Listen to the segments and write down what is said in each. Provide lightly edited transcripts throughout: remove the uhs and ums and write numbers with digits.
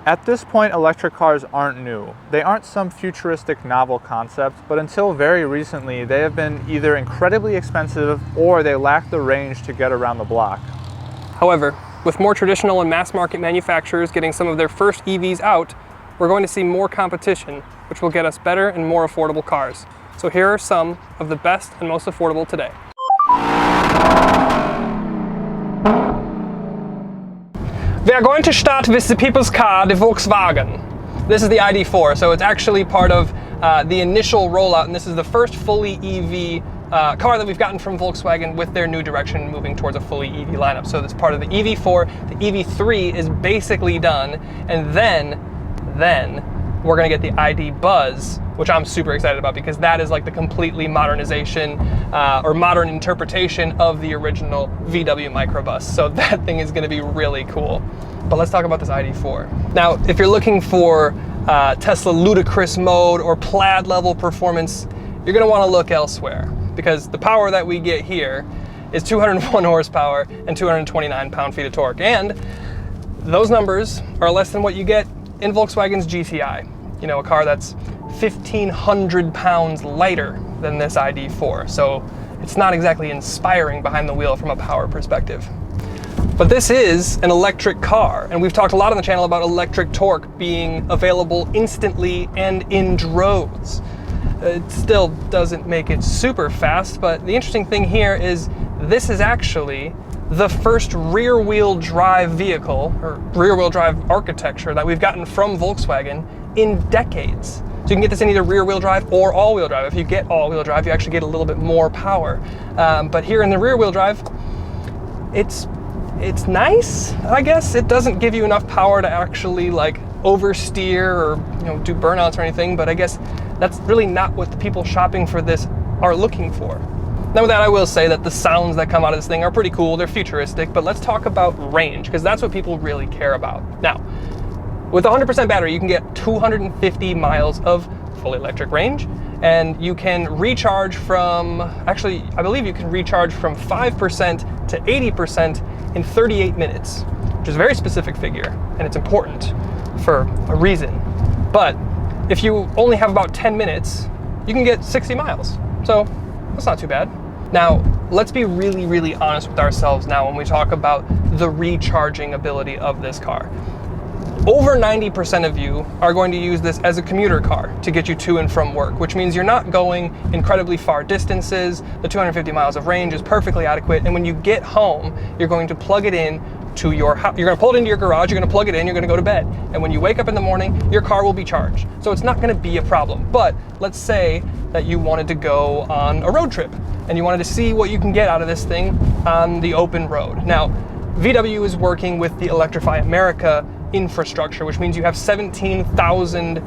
At this point, electric cars aren't new. They aren't some futuristic novel concept, but until very recently, they have been either incredibly expensive or they lack the range to get around the block. However, with more traditional and mass market manufacturers getting some of their first EVs out, we're going to see more competition, which will get us better and more affordable cars. So here are some of the best and most affordable today. We are going to start with the people's car, the Volkswagen. This is the ID4, so it's actually part of the initial rollout, and this is the first fully EV car that we've gotten from Volkswagen with their new direction moving towards a fully EV lineup. So it's part of the EV4. The EV3 is basically done, and then we're gonna get the ID Buzz, which I'm super excited about because that is like the completely modernization or modern interpretation of the original VW microbus. So that thing is gonna be really cool. But let's talk about this ID4. Now, if you're looking for Tesla ludicrous mode or plaid level performance, you're gonna wanna look elsewhere because the power that we get here is 201 horsepower and 229 pound-feet of torque. And those numbers are less than what you get in Volkswagen's GTI. You know, a car that's 1,500 pounds lighter than this ID4. So it's not exactly inspiring behind the wheel from a power perspective. But this is an electric car, and we've talked a lot on the channel about electric torque being available instantly and in droves. It still doesn't make it super fast, but the interesting thing here is this is actually the first rear-wheel drive vehicle, or rear-wheel drive architecture that we've gotten from Volkswagen in decades. So you can get this in either rear-wheel drive or all-wheel drive. If you get all-wheel drive, you actually get a little bit more power. But here in the rear-wheel drive, it's nice, I guess. It doesn't give you enough power to actually like oversteer or do burnouts or anything, but I guess that's really not what the people shopping for this are looking for. Now with that, I will say that the sounds that come out of this thing are pretty cool. They're futuristic, but let's talk about range, because that's what people really care about. Now, with 100% battery, you can get 250 miles of fully electric range, and you can recharge from, actually, I believe you can recharge from 5% to 80% in 38 minutes, which is a very specific figure, and it's important for a reason. But if you only have about 10 minutes, you can get 60 miles. So that's not too bad. Now, let's be really, really honest with ourselves now when we talk about the recharging ability of this car. Over 90% of you are going to use this as a commuter car to get you to and from work, which means you're not going incredibly far distances. The 250 miles of range is perfectly adequate. And when you get home, you're going to plug it in to your house. You're gonna pull it into your garage, you're gonna plug it in, you're gonna go to bed. And when you wake up in the morning, your car will be charged. So it's not gonna be a problem. But let's say that you wanted to go on a road trip and you wanted to see what you can get out of this thing on the open road. Now, VW is working with the Electrify America infrastructure, which means you have 17,000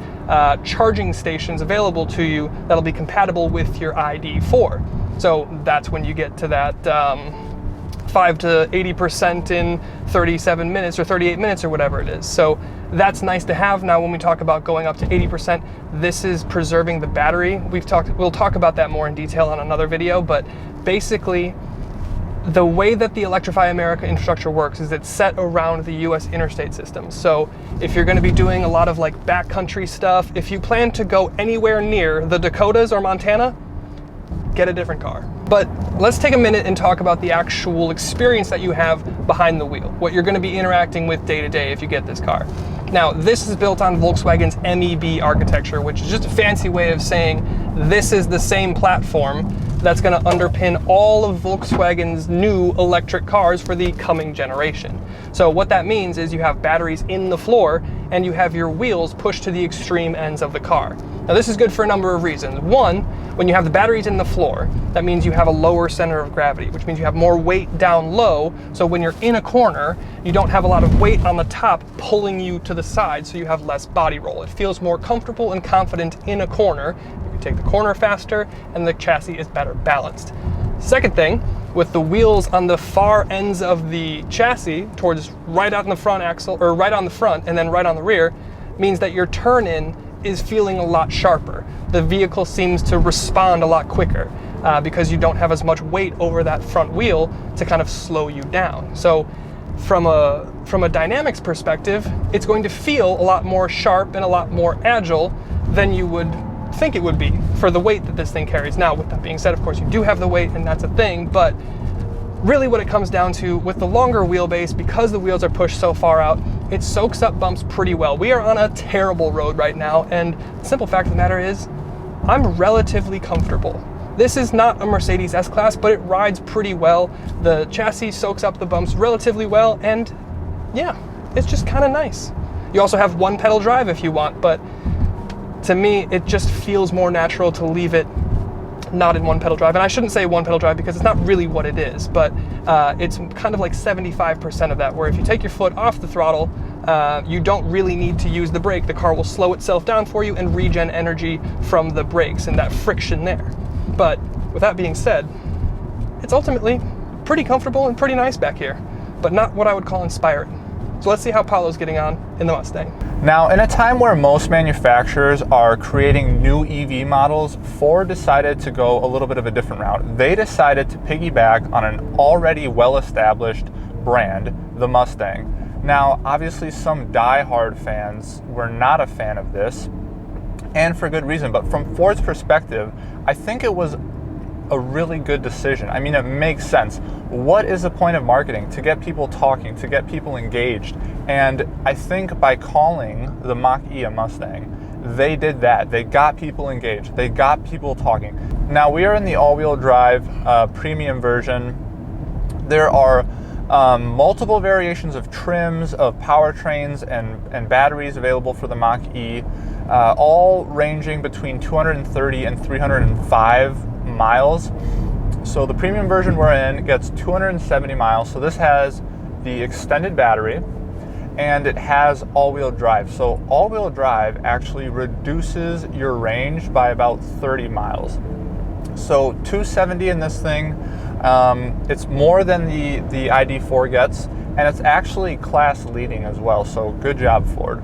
charging stations available to you that'll be compatible with your ID4. So that's when you get to that 5 to 80% in 37 minutes or 38 minutes or whatever it is. So that's nice to have. Now when we talk about going up to 80%, this is preserving the battery. We'll talk about that more in detail on another video, but basically the way that the Electrify America infrastructure works is it's set around the US interstate system. So if you're gonna be doing a lot of like backcountry stuff, if you plan to go anywhere near the Dakotas or Montana, get a different car. But let's take a minute and talk about the actual experience that you have behind the wheel, what you're gonna be interacting with day to day if you get this car. Now, this is built on Volkswagen's MEB architecture, which is just a fancy way of saying this is the same platform that's going to underpin all of Volkswagen's new electric cars for the coming generation. So what that means is you have batteries in the floor and you have your wheels pushed to the extreme ends of the car. Now this is good for a number of reasons. One, when you have the batteries in the floor, that means you have a lower center of gravity, which means you have more weight down low. So when you're in a corner, you don't have a lot of weight on the top pulling you to the side, so you have less body roll. It feels more comfortable and confident in a corner. Take the corner faster and the chassis is better balanced. Second thing, with the wheels on the far ends of the chassis towards right out in the front axle, or right on the front and then right on the rear, means that your turn in is feeling a lot sharper. The vehicle seems to respond a lot quicker because you don't have as much weight over that front wheel to kind of slow you down. So from a dynamics perspective, it's going to feel a lot more sharp and a lot more agile than you would think it would be for the weight that this thing carries. Now, with that being said, of course, you do have the weight, and that's a thing, but really what it comes down to with the longer wheelbase, because the wheels are pushed so far out, it soaks up bumps pretty well. We are on a terrible road right now, and the simple fact of the matter is, I'm relatively comfortable. This is not a Mercedes S-Class, but it rides pretty well. The chassis soaks up the bumps relatively well, and yeah, it's just kind of nice. You also have one pedal drive if you want, but to me, it just feels more natural to leave it not in one pedal drive. And I shouldn't say one pedal drive because it's not really what it is, but it's kind of like 75% of that, where if you take your foot off the throttle, you don't really need to use the brake. The car will slow itself down for you and regen energy from the brakes and that friction there. But with that being said, it's ultimately pretty comfortable and pretty nice back here, but not what I would call inspiring. So let's see how Paolo's getting on in the Mustang. Now, in a time where most manufacturers are creating new EV models, Ford decided to go a little bit of a different route. They decided to piggyback on an already well-established brand, the Mustang. Now, obviously some die-hard fans were not a fan of this, and for good reason, but from Ford's perspective, I think it was a really good decision. I mean, it makes sense. What is the point of marketing? To get people talking, to get people engaged. And I think by calling the Mach-E a Mustang, they did that. They got people engaged. They got people talking. Now, we are in the all-wheel drive premium version. There are multiple variations of trims, of powertrains, and batteries available for the Mach-E, all ranging between 230 and 305 miles. So the premium version we're in gets 270 miles. So this has the extended battery, and it has all-wheel drive. So all-wheel drive actually reduces your range by about 30 miles. So 270 in this thing, it's more than the ID4 gets, and it's actually class leading as well. So good job, Ford.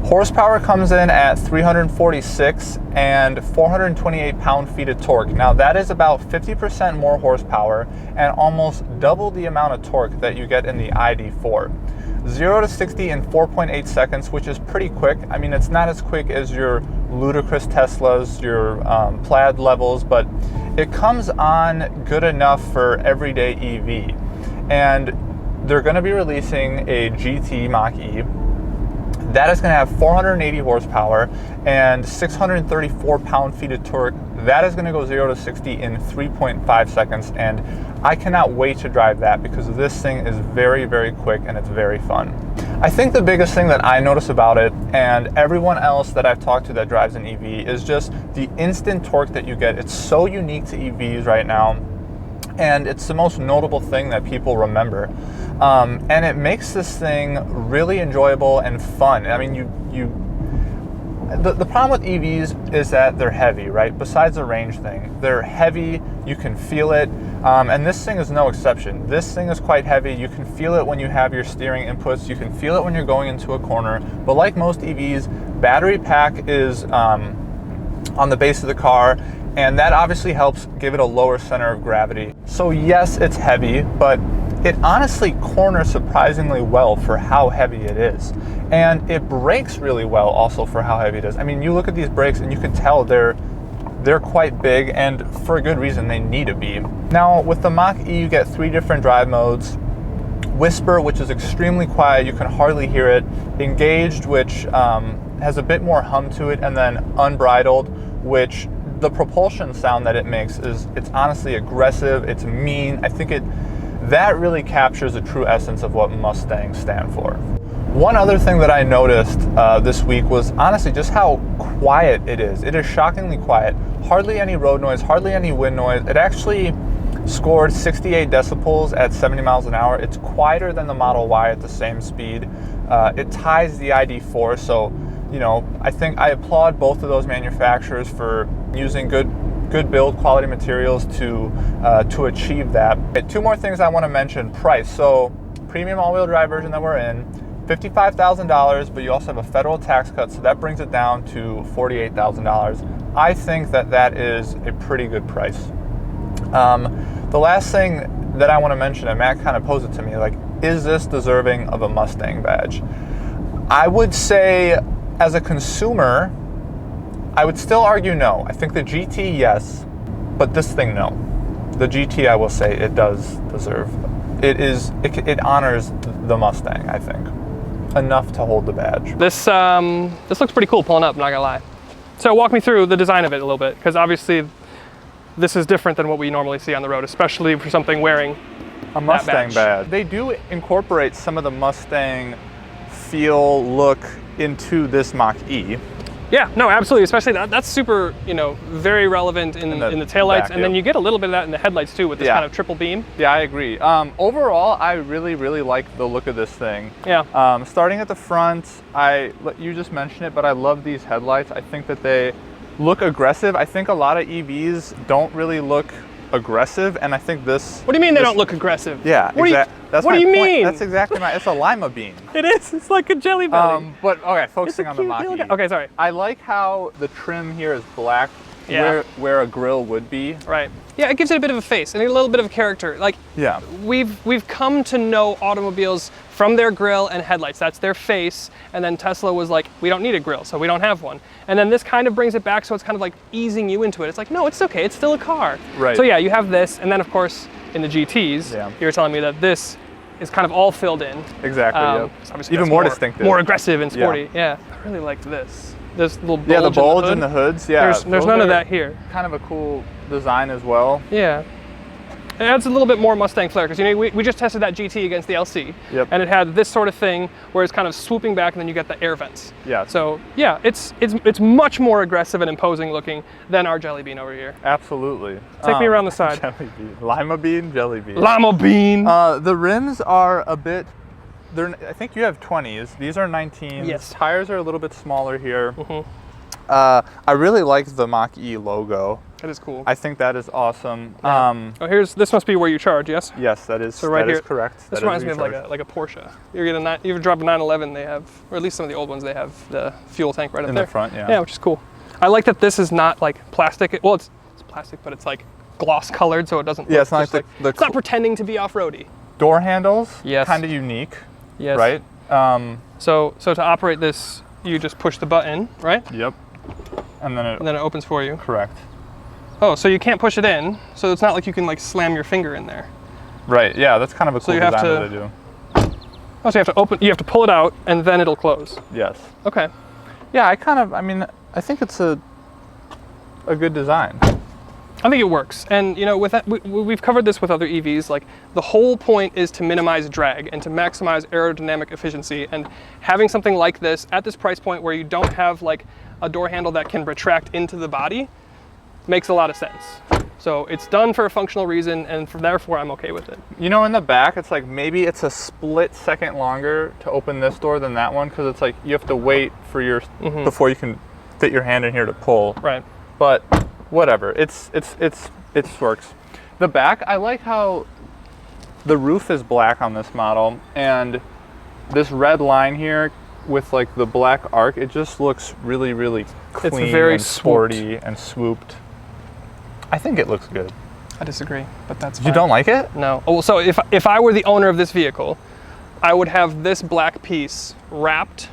Horsepower comes in at 346 and 428 pound-feet of torque. Now that is about 50% more horsepower and almost double the amount of torque that you get in the ID4. 0 to 60 in 4.8 seconds, which is pretty quick. I mean, it's not as quick as your ludicrous Teslas, your Plaid levels, but it comes on good enough for everyday EV. And they're going to be releasing a GT Mach-E. That is going to have 480 horsepower and 634 pound-feet of torque. That is going to go 0 to 60 in 3.5 seconds, and I cannot wait to drive that because this thing is very, very quick and it's very fun. I think the biggest thing that I notice about it, and everyone else that I've talked to that drives an EV, is just the instant torque that you get. It's so unique to EVs right now, and it's the most notable thing that people remember. And it makes this thing really enjoyable and fun. I mean, the problem with EVs is that they're heavy, right? Besides the range thing, they're heavy, you can feel it, and this thing is no exception. This thing is quite heavy. You can feel it when you have your steering inputs, you can feel it when you're going into a corner, but like most EVs, battery pack is on the base of the car, and that obviously helps give it a lower center of gravity. So yes, it's heavy, but it honestly corners surprisingly well for how heavy it is. And it brakes really well also for how heavy it is. I mean, you look at these brakes and you can tell they're quite big, and for a good reason. They need to be. Now with the Mach-E, you get 3 different drive modes. Whisper, which is extremely quiet, you can hardly hear it. Engaged, which has a bit more hum to it. And then unbridled, which the propulsion sound that it makes it's honestly aggressive, it's mean. I think that really captures the true essence of what Mustangs stand for. One other thing that I noticed this week was honestly just how quiet it is. It is shockingly quiet. Hardly any road noise, hardly any wind noise. It actually scored 68 decibels at 70 miles an hour. It's quieter than the Model Y at the same speed. It ties the ID4, so you know, I think I applaud both of those manufacturers for using good build quality materials to achieve that. Okay, 2 more things I want to mention. Price. So premium all-wheel drive version that we're in, $55,000, but you also have a federal tax cut, so that brings it down to $48,000. I think that is a pretty good price. The last thing that I want to mention, and Matt kind of posed it to me, like, is this deserving of a Mustang badge? I would say, as a consumer, I would still argue no. I think the GT, yes, but this thing, no. The GT, I will say, it does deserve. It honors the Mustang, I think, enough to hold the badge. This looks pretty cool pulling up, not gonna lie. So walk me through the design of it a little bit, because obviously this is different than what we normally see on the road, especially for something wearing a Mustang badge. They do incorporate some of the Mustang feel, look into this Mach-E. Yeah, no, absolutely. Especially that's super, you know, very relevant in the taillights, and then you get a little bit of that in the headlights too with this kind of triple beam. Yeah, I agree. Overall, I really like the look of this thing. Yeah. Starting at the front, you just mentioned it, but I love these headlights. I think that they look aggressive. I think a lot of EVs don't really look aggressive, and I think this... What do you mean they don't look aggressive? Yeah, exactly. What do you mean? That's exactly my... It's a lima bean. It is. It's like a jelly belly. But okay, focusing on the Mach-E. Okay, sorry. I like how the trim here is black, where a grille would be. Right. Yeah, it gives it a bit of a face and a little bit of character. Like, yeah, we've come to know automobiles from their grille and headlights. That's their face. And then Tesla was like, we don't need a grille, so we don't have one. And then this kind of brings it back, so it's kind of like easing you into it. It's like, no, it's okay. It's still a car. Right. So yeah, you have this, and then of course in the GTs, you were telling me that this is kind of all filled in. Exactly. Obviously even more distinctive, more aggressive and sporty. Yeah. I really like this. This little bulge the bulge in the hoods. Yeah, there's none of that here. Kind of a cool design as well. Yeah. It adds a little bit more Mustang flair, because you know we just tested that GT against the LC, and it had this sort of thing where it's kind of swooping back, and then you get the air vents. Yeah. So yeah, it's much more aggressive and imposing looking than our jelly bean over here. Absolutely. Take me around the side. Jelly bean, lima bean, jelly bean. Lima bean. The rims are a bit. I think you have 20s. These are 19s. Yes. Tires are a little bit smaller here. I really like the Mach-E logo. That is cool. I think that is awesome. Yeah. This must be where you charge, yes? Yes, that is. So right here, is correct. This reminds me of like a Porsche. You drop a 911, they have, or at least some of the old ones, they have the fuel tank right up there. In the front, yeah. Yeah, which is cool. I like that this is not like plastic. Well, it's plastic, but it's like gloss colored, so it doesn't. Yeah, it's not like it's not pretending to be off-roady. Door handles. Yes. Kind of unique. Yes. Right. So to operate this, you just push the button, right? Yep. And then it opens for you. Correct. Oh, so you can't push it in, so it's not like you can like slam your finger in there. Right. Yeah, that's kind of a cool design that they do. Oh, so you have to pull it out, and then it'll close. Yes. Okay. Yeah, I think it's a good design. I think it works, and you know, with that, we've covered this with other EVs. Like, the whole point is to minimize drag and to maximize aerodynamic efficiency. And having something like this at this price point, where you don't have like a door handle that can retract into the body, makes a lot of sense. So it's done for a functional reason, and therefore I'm okay with it. You know, in the back, it's like maybe it's a split second longer to open this door than that one, because it's like you have to wait for your before you can fit your hand in here to pull. Right. But whatever, it works. The back, I like how the roof is black on this model, and this red line here with like the black arc, it just looks really clean. It's very and sporty and swooped. I think it looks good. I disagree, but that's fine. You don't like it? No. Oh, so if I were the owner of this vehicle, I would have this black piece wrapped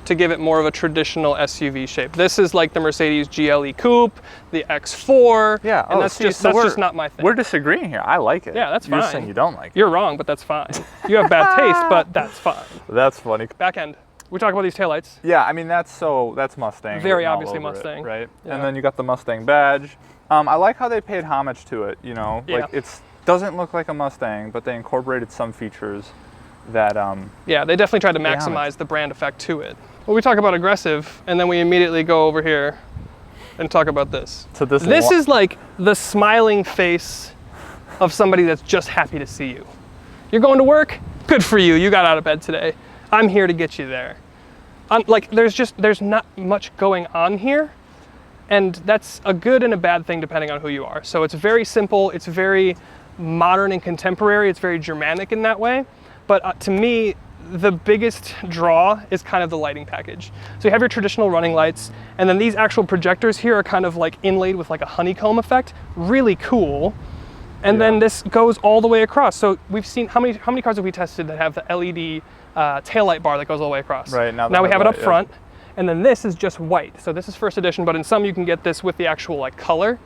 to give it more of a traditional SUV shape. This is like the Mercedes GLE Coupe, the X4. Yeah, and that's just not my thing. We're disagreeing here. I like it. Yeah, that's fine. You're saying you don't like it. You're wrong, but that's fine. You have bad taste, but that's fine. That's funny. Back end. We talk about these taillights. Yeah, I mean, that's Mustang. Very obviously Mustang. It, right? Yeah. And then you got the Mustang badge. I like how they paid homage to it, you know? Yeah. Like, it doesn't look like a Mustang, but they incorporated some features that... yeah, they definitely tried to maximize the brand effect to it. Well, we talk about aggressive, and then we immediately go over here and talk about this. So this is like the smiling face of somebody that's just happy to see you. You're going to work? Good for you. You got out of bed today. I'm here to get you there. Like, there's not much going on here, and that's a good and a bad thing depending on who you are. So it's very simple, it's very modern and contemporary, it's very Germanic in that way. But to me, the biggest draw is kind of the lighting package. So you have your traditional running lights, and then these actual projectors here are kind of like inlaid with like a honeycomb effect. Really cool. And then this goes all the way across. So we've seen, how many cars have we tested that have the LED taillight bar that goes all the way across? Right, now we have it up front. And then this is just white. So this is first edition, but in some you can get this with the actual like color.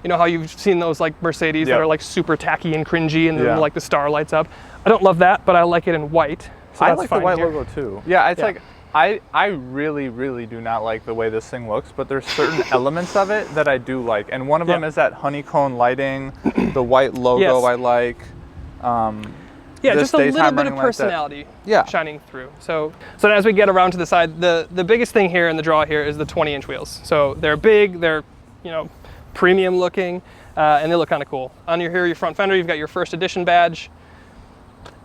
You know how you've seen those like Mercedes that are like super tacky and cringy and then like the star lights up. I don't love that, but I like it in white. So I that's like fine the white here. logo too. Yeah, it's like, I really, really do not like the way this thing looks, but there's certain elements of it that I do like. And one of them is that honeycomb lighting, the white logo I like. Yeah, just a little bit of personality shining through. So as we get around to the side, the biggest thing here in the draw here is the 20-inch wheels. So they're big, they're, you know, premium looking, and they look kind of cool. On your front fender, you've got your first edition badge.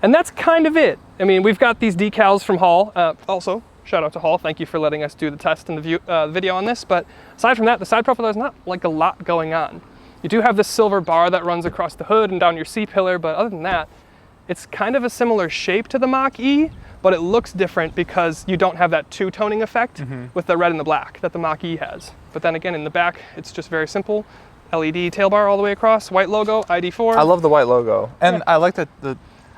And that's kind of it. I mean, we've got these decals from Hall. Also, shout out to Hall. Thank you for letting us do the test and the video on this. But aside from that, the side profile, there's not like a lot going on. You do have this silver bar that runs across the hood and down your C-pillar, but other than that, it's kind of a similar shape to the Mach-E, but it looks different because you don't have that two-toning effect with the red and the black that the Mach-E has. But then again, in the back, it's just very simple. LED tail bar all the way across, white logo, ID4. I love the white logo. And I like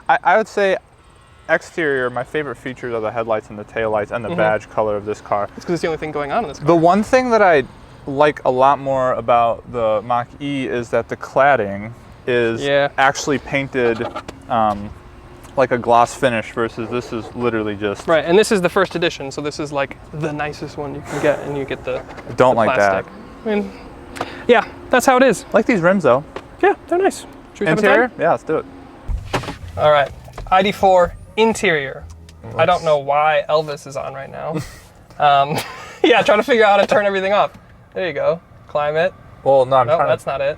I would say exterior, my favorite features are the headlights and the taillights and the badge color of this car. It's because it's the only thing going on in this car. The one thing that I like a lot more about the Mach-E is that the cladding is actually painted like a gloss finish versus this is literally just... Right, and this is the first edition, so this is like the nicest one you can get, and you get the Don't like plastic. that. I mean, yeah, that's how it is. I like these rims though. Yeah, they're nice. Should we Interior? Yeah, let's do it. All right, ID4 interior. I don't know why Elvis is on right now. Yeah, trying to figure out how to turn everything up. There you go. Climate. Well, no, I'm trying to... that's not it.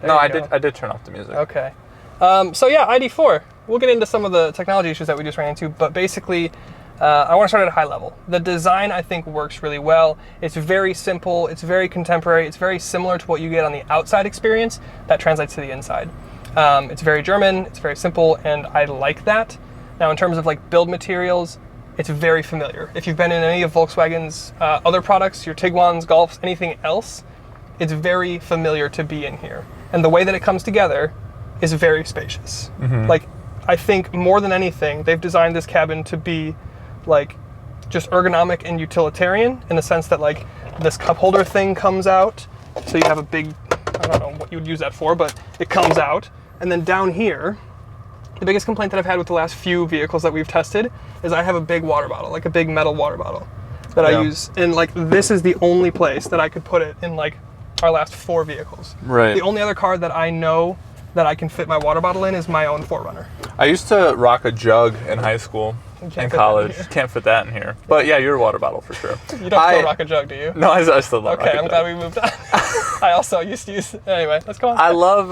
No, I did turn off the music. Okay. So yeah, ID4. We'll get into some of the technology issues that we just ran into, but basically, I want to start at a high level. The design, I think, works really well. It's very simple. It's very contemporary. It's very similar to what you get on the outside experience. That translates to the inside. It's very German. It's very simple, and I like that. Now, in terms of like build materials, it's very familiar. If you've been in any of Volkswagen's other products, your Tiguan's, Golfs, anything else, it's very familiar to be in here. And the way that it comes together is very spacious. Like, I think more than anything, they've designed this cabin to be like just ergonomic and utilitarian in the sense that like this cup holder thing comes out. So you have a big, I don't know what you would use that for, but it comes out. And then down here, the biggest complaint that I've had with the last few vehicles that we've tested is I have a big water bottle, like a big metal water bottle that I use. And like, this is the only place that I could put it in like our last 4 vehicles. Right. The only other car that I know that I can fit my water bottle in is my own 4Runner. I used to rock a jug in high school and college. Can't fit that in here. But yeah, your water bottle for sure. You don't still rock a jug, do you? No, I still love Okay, I'm glad we moved on. I also used to use, anyway, let's go on. I love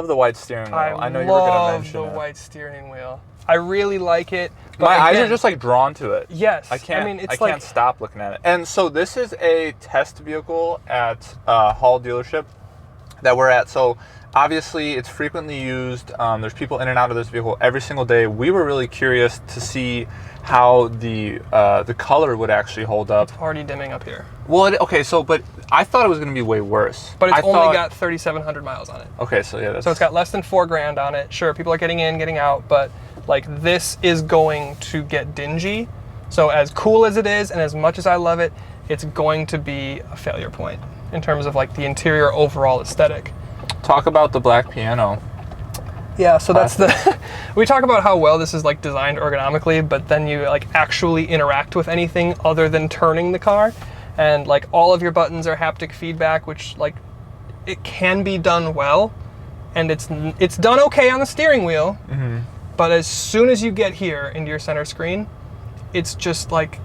the white steering wheel. I know you were going to mention I love the white steering wheel. I really like it. My eyes are just like drawn to it. Yes. I can't stop looking at it. And so this is a test vehicle at Hall dealership that we're at. So obviously it's frequently used. There's people in and out of this vehicle every single day. We were really curious to see how the color would actually hold up. It's already dimming up here. Well, but I thought it was going to be way worse. But it's only got 3,700 miles on it. Okay, so yeah. So it's got less than $4,000 on it. Sure, people are getting in, getting out, but like this is going to get dingy. So as cool as it is and as much as I love it, it's going to be a failure point in terms of like the interior overall aesthetic. Talk about the black piano. Yeah, so that's we talk about how well this is like designed ergonomically, but then you like actually interact with anything other than turning the car. And like all of your buttons are haptic feedback, which like it can be done well. And it's done okay on the steering wheel. But as soon as you get here into your center screen, it's just like,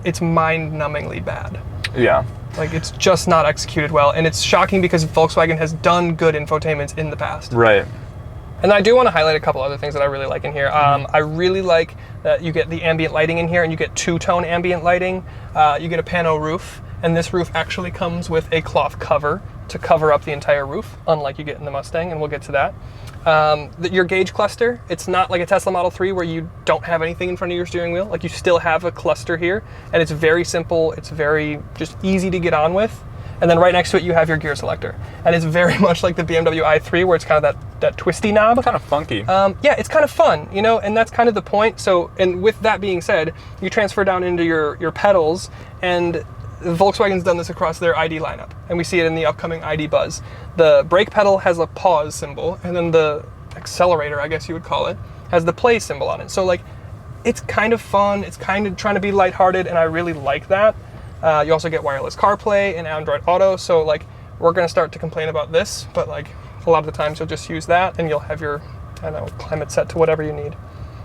it's mind-numbingly bad. Yeah. Like it's just not executed well. And it's shocking because Volkswagen has done good infotainments in the past. Right. And I do want to highlight a couple other things that I really like in here. I really like that you get the ambient lighting in here and you get 2-tone ambient lighting. You get a pano roof, and this roof actually comes with a cloth cover to cover up the entire roof, unlike you get in the Mustang, and we'll get to that. Your gauge cluster, it's not like a Tesla Model 3 where you don't have anything in front of your steering wheel. Like you still have a cluster here, and it's very simple. It's very just easy to get on with. And then right next to it, you have your gear selector. And it's very much like the BMW i3, where it's kind of that twisty knob. Kind of funky. Yeah, it's kind of fun, you know, and that's kind of the point. So, and with that being said, you transfer down into your pedals, and Volkswagen's done this across their ID lineup, and we see it in the upcoming ID Buzz. The brake pedal has a pause symbol, and then the accelerator, I guess you would call it, has the play symbol on it. So like, it's kind of fun, it's kind of trying to be lighthearted, and I really like that. You also get wireless CarPlay and Android Auto, so like, we're gonna start to complain about this, but like, a lot of the times you'll just use that, and you'll have your, I don't know, climate set to whatever you need.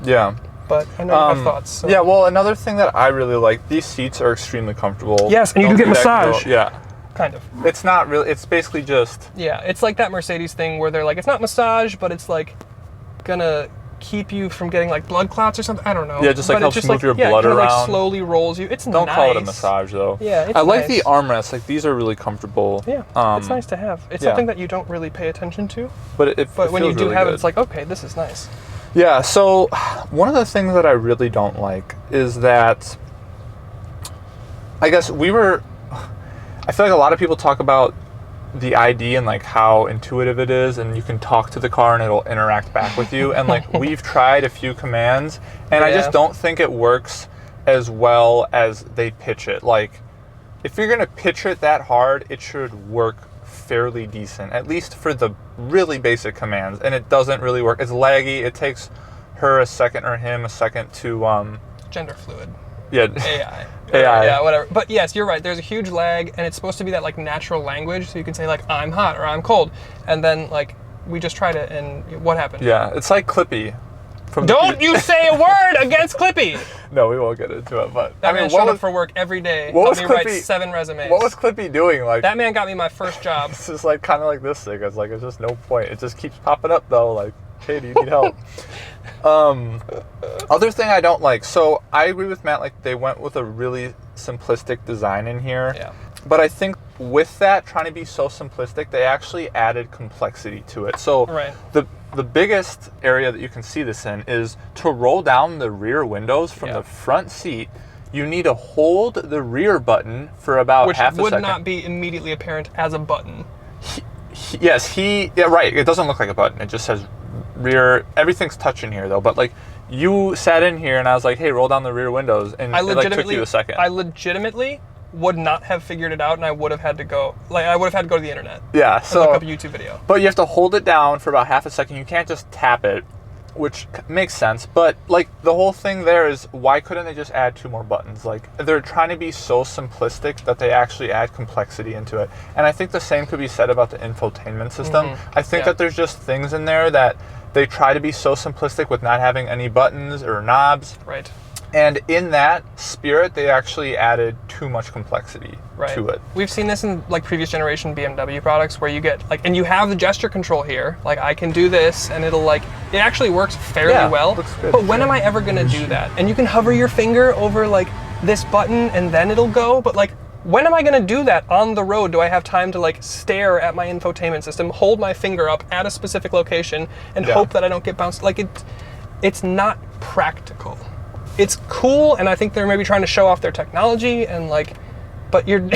Yeah. But I know you have thoughts. So. Yeah, well, another thing that I really like, these seats are extremely comfortable. Yes, and you do get massage. Yeah. Kind of. It's not really, it's basically just... Yeah, it's like that Mercedes thing where they're like, it's not massage, but it's like gonna keep you from getting like blood clots or something. I don't know. Yeah, just like but helps move your blood around. Like slowly rolls you. It's Don't nice. call it a massage though. Yeah, it's I like nice. the armrests. Like these are really comfortable. Yeah, it's nice to have. It's yeah. something that you don't really pay attention to. But when you do really have good. it, it's like, okay, this is nice. Yeah, so one of the things that I really don't like is that, I guess I feel like a lot of people talk about the ID and like how intuitive it is, and you can talk to the car and it'll interact back with you. And like we've tried a few commands, and I just don't think it works as well as they pitch it. Like if you're gonna pitch it that hard, it should work fairly decent, at least for the really basic commands, and it doesn't really work. It's laggy. It takes her a second or him a second to Gender fluid. Yeah. AI. AI. Yeah, whatever. But yes, you're right. There's a huge lag, and it's supposed to be that like natural language, so you can say like I'm hot or I'm cold, and then like we just tried it, and what happened? Yeah, it's like Clippy. Don't you say a word against Clippy! No, we won't get into it. But that man showed up for work every day. What was helped me write Clippy? 7 resumes. What was Clippy doing? Like that man got me my first job. This is like kind of like this thing. It's like it's just no point. It just keeps popping up though. Like, hey, do you need help? Other thing I don't like. So I agree with Matt. Like they went with a really simplistic design in here. Yeah. But I think with that, trying to be so simplistic, they actually added complexity to it. So the biggest area that you can see this in is to roll down the rear windows from the front seat. You need to hold the rear button for about half a second. Which would not be immediately apparent as a button. Yeah, right. It doesn't look like a button. It just says rear. Everything's touching here though. But like you sat in here and I was like, hey, roll down the rear windows, and it like took you a second. I legitimately would not have figured it out, and I would have had to go. Like I would have had to go to the internet. Yeah, so look up a YouTube video. But you have to hold it down for about half a second. You can't just tap it, which makes sense. But like the whole thing there is, why couldn't they just add 2 more buttons? Like they're trying to be so simplistic that they actually add complexity into it. And I think the same could be said about the infotainment system. I think that there's just things in there that they try to be so simplistic with not having any buttons or knobs. Right. And in that spirit, they actually added too much complexity to it. We've seen this in like previous generation BMW products where you get like, and you have the gesture control here. Like I can do this, and it'll like, it actually works fairly well. Looks good. But when am I ever gonna do that? And you can hover your finger over like this button, and then it'll go. But like, when am I gonna do that on the road? Do I have time to like stare at my infotainment system, hold my finger up at a specific location, and hope that I don't get bounced? Like it's not practical. It's cool, and I think they're maybe trying to show off their technology, and like, but you're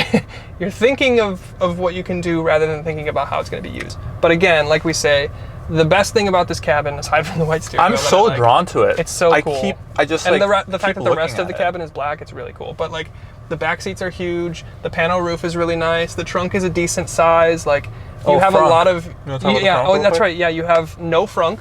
you're thinking of what you can do rather than thinking about how it's going to be used. But again, like we say, the best thing about this cabin, aside from the white steering wheel, I'm so drawn to it. It's so cool. And the fact that the rest of the cabin is black, it's really cool. But like, the back seats are huge. The panel roof is really nice. The trunk is a decent size. Like, you have frunk. A lot of that's right. Yeah, you have no frunk.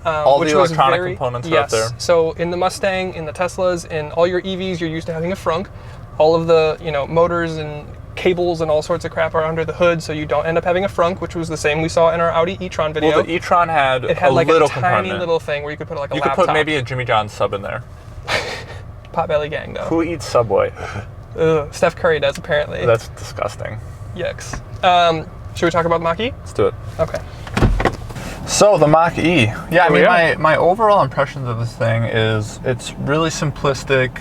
All the electronic components are up there. So in the Mustang, in the Teslas, in all your EVs, you're used to having a frunk. All of the motors and cables and all sorts of crap are under the hood, so you don't end up having a frunk, which was the same we saw in our Audi e-tron video. Well, the e-tron had like a little tiny little thing where you could put like a laptop. You could put maybe a Jimmy John's sub in there. Potbelly gang, though. Who eats Subway? Ugh, Steph Curry does, apparently. That's disgusting. Yikes. Should we talk about Mach-E? Let's do it. Okay. So the Mach-E. Yeah, I mean, my overall impressions of this thing is it's really simplistic,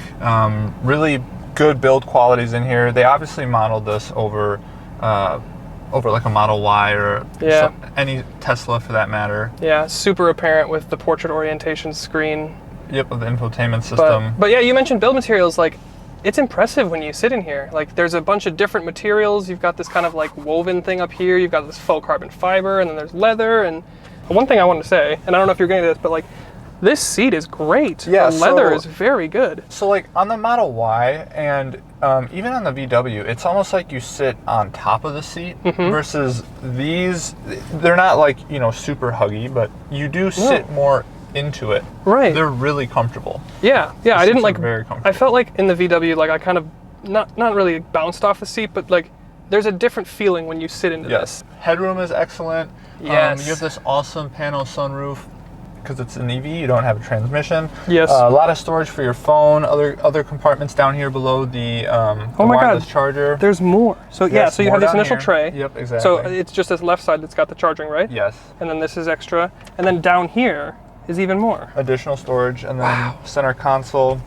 really good build qualities in here. They obviously modeled this over like a Model Y or any Tesla for that matter. Yeah, super apparent with the portrait orientation screen. Yep, with the infotainment system. But yeah, you mentioned build materials. Like, it's impressive when you sit in here. Like there's a bunch of different materials. You've got this kind of like woven thing up here. You've got this faux carbon fiber, and then there's leather. And one thing I wanted to say, and I don't know if you're getting to this, but like this seat is great. Yeah, the leather is very good. So like on the Model Y and even on the VW, it's almost like you sit on top of the seat versus these. They're not like, you know, super huggy, but you do sit more into it. Right. They're really comfortable. Yeah. Yeah. I didn't like. Very comfortable. I felt like in the VW, like I kind of not really bounced off the seat, but like there's a different feeling when you sit into this. Headroom is excellent. Yes. You have this awesome panel sunroof. Because it's an EV, you don't have a transmission. Yes. A lot of storage for your phone. Other compartments down here below the wireless charger. There's more. So yes, yeah, so you have this initial tray. Yep, exactly. So it's just this left side that's got the charging, right? Yes. And then this is extra. And then down here is even more. Additional storage, and then center console.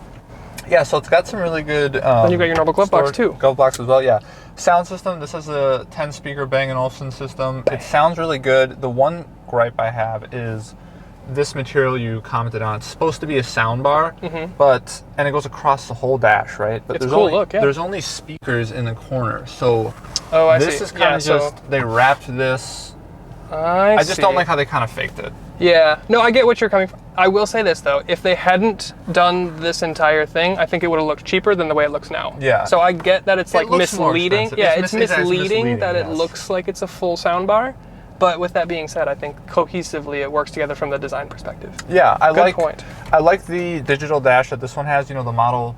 Yeah, so it's got some really good. Then you got your normal glove box too. Glove box as well, yeah. Sound system. This is a 10-speaker Bang & Olufsen system. It sounds really good. The one gripe I have is this material you commented on. It's supposed to be a sound bar, but and it goes across the whole dash, right? But it's cool. There's only speakers in the corner, so this is kind of just they wrapped this. I just don't like how they kind of faked it. Yeah, no, I get what you're coming from. I will say this though, if they hadn't done this entire thing, I think it would have looked cheaper than the way it looks now. Yeah. So I get that it's like misleading. Yeah, it's misleading that yes. it looks like it's a full sound bar. But with that being said, I think cohesively it works together from the design perspective. Yeah, I like the digital dash that this one has. You know, the Model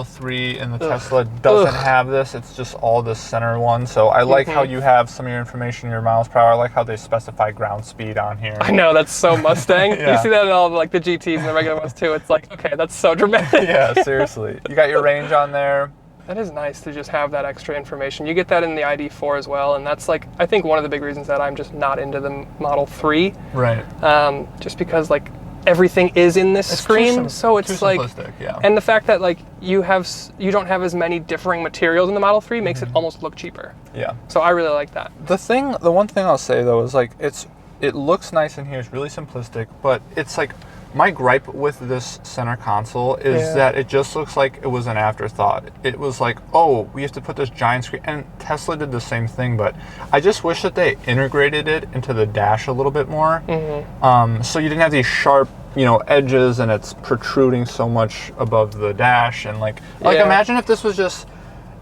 3 and the Tesla doesn't have this. It's just all this center one. So I like how you have some of your information, your miles per hour. I like how they specify ground speed on here. I know, that's so Mustang. You see that in all like the GTs and the regular ones too. It's like, okay, that's so dramatic. Yeah, seriously. You got your range on there. That is nice to just have that extra information. You get that in the ID4 as well, and that's like, I think one of the big reasons that I'm just not into the Model 3. Right. Just because like everything is in this screen, so it's like, yeah. And the fact that like you don't have as many differing materials in the Model 3 makes it almost look cheaper. Yeah. So I really like that. The one thing I'll say though is like it looks nice in here. It's really simplistic, but it's like. My gripe with this center console is that it just looks like it was an afterthought. It was like, oh, we have to put this giant screen, and Tesla did the same thing, but I just wish that they integrated it into the dash a little bit more. So you didn't have these sharp, you know, edges and it's protruding so much above the dash, and like imagine if this was just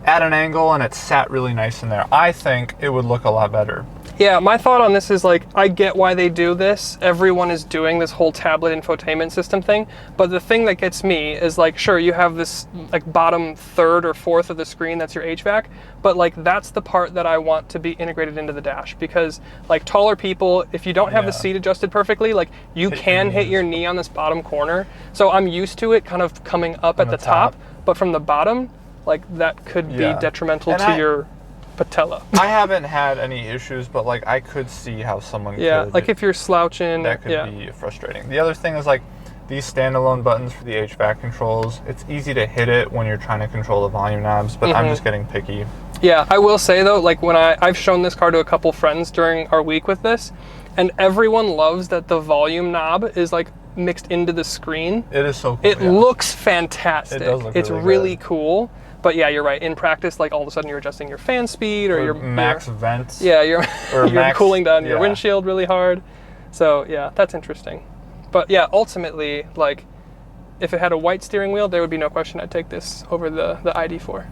at an angle and it sat really nice in there. I think it would look a lot better. Yeah, my thought on this is like, I get why they do this. Everyone is doing this whole tablet infotainment system thing. But the thing that gets me is like, sure, you have this like bottom third or fourth of the screen, that's your HVAC. But like, that's the part that I want to be integrated into the dash, because like taller people, if you don't have the seat adjusted perfectly, like you can hit your knee on this bottom corner. So I'm used to it kind of coming up at the top, but from the bottom, like that could be detrimental to your patella. I haven't had any issues, but like I could see how someone could. Like if you're slouching, that could be frustrating. The other thing is like these standalone buttons for the HVAC controls. It's easy to hit it when you're trying to control the volume knobs, but I'm just getting picky. Yeah, I will say though, like when I've shown this car to a couple friends during our week with this, and everyone loves that the volume knob is like mixed into the screen. It is so cool. It looks fantastic. It does look it's really cool. But yeah, you're right. In practice, like all of a sudden you're adjusting your fan speed or your max vents. Yeah, you're cooling down your windshield really hard. So yeah, that's interesting. But yeah, ultimately, like if it had a white steering wheel, there would be no question I'd take this over the ID4.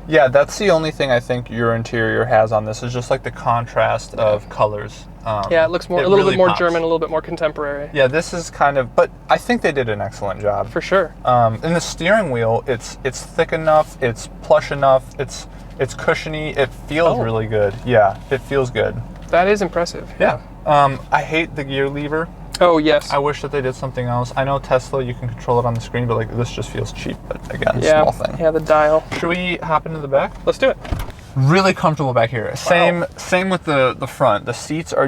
Yeah, that's the only thing I think your interior has on this is just like the contrast of colors. It looks more a little bit more German, a little bit more contemporary. Yeah, this is kind of, but I think they did an excellent job. For sure. And the steering wheel, it's thick enough, it's plush enough, it's cushiony, it feels really good. Yeah, it feels good. That is impressive. Yeah. I hate the gear lever. Oh, yes. I wish that they did something else. I know Tesla, you can control it on the screen, but like this just feels cheap. But again, small thing. Yeah, the dial. Should we hop into the back? Let's do it. Really comfortable back here. Same with the front. The seats are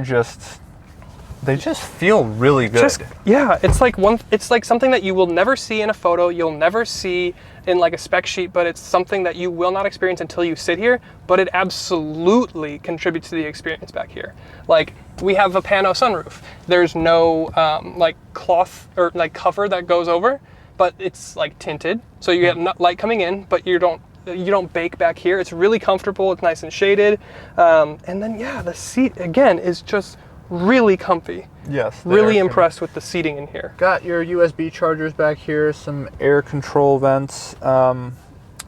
they just feel really good. It's like something that you will never see in a photo, you'll never see in like a spec sheet, but it's something that you will not experience until you sit here, but it absolutely contributes to the experience back here. Like we have a pano sunroof. There's no like cloth or like cover that goes over. but it's like tinted, so you get light coming in, but you don't bake back here. It's really comfortable. It's nice and shaded, and then yeah, the seat again is just really comfy. Yes. Really impressed with the seating in here. Got your USB chargers back here, some air control vents,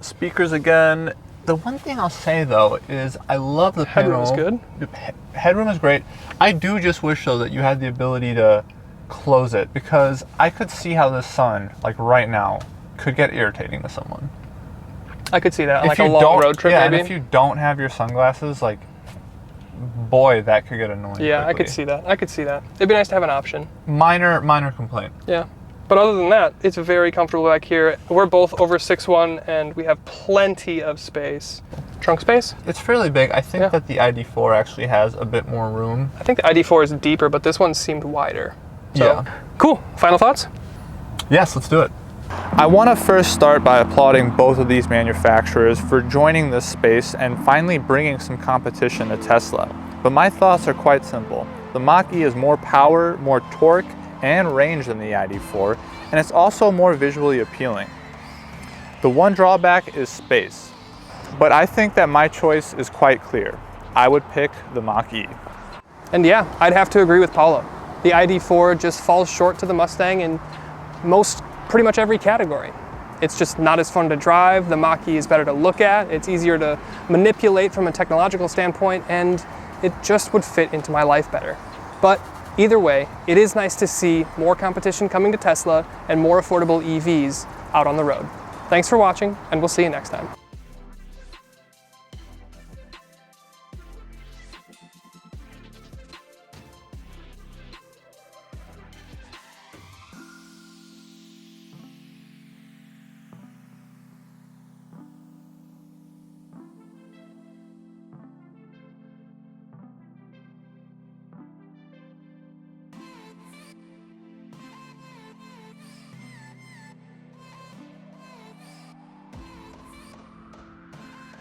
speakers again. The one thing I'll say though is I love the Headroom is good. The headroom is great. I do just wish though that you had the ability to close it, because I could see how the sun, like right now, could get irritating to someone. I could see that on like a long road trip, yeah, maybe. and if you don't have your sunglasses, like, boy, that could get annoying. Yeah, quickly. I could see that. I could see that. It'd be nice to have an option. Minor complaint. Yeah. But other than that, it's very comfortable back here. We're both over 6'1", and we have plenty of space. Trunk space? It's fairly big. I think that the ID4 actually has a bit more room. I think the ID4 is deeper, but this one seemed wider. So, yeah. Cool. Final thoughts? Yes, let's do it. I want to first start by applauding both of these manufacturers for joining this space and finally bringing some competition to Tesla. But my thoughts are quite simple. The Mach-E is more power, more torque, and range than the ID4, and it's also more visually appealing. The one drawback is space, but I think that my choice is quite clear. I would pick the Mach-E. And yeah, I'd have to agree with Paulo. The ID4 just falls short to the Mustang in pretty much every category. It's just not as fun to drive. The Mach-E is better to look at. It's easier to manipulate from a technological standpoint, and it just would fit into my life better. But either way, it is nice to see more competition coming to Tesla and more affordable EVs out on the road. Thanks for watching, and we'll see you next time.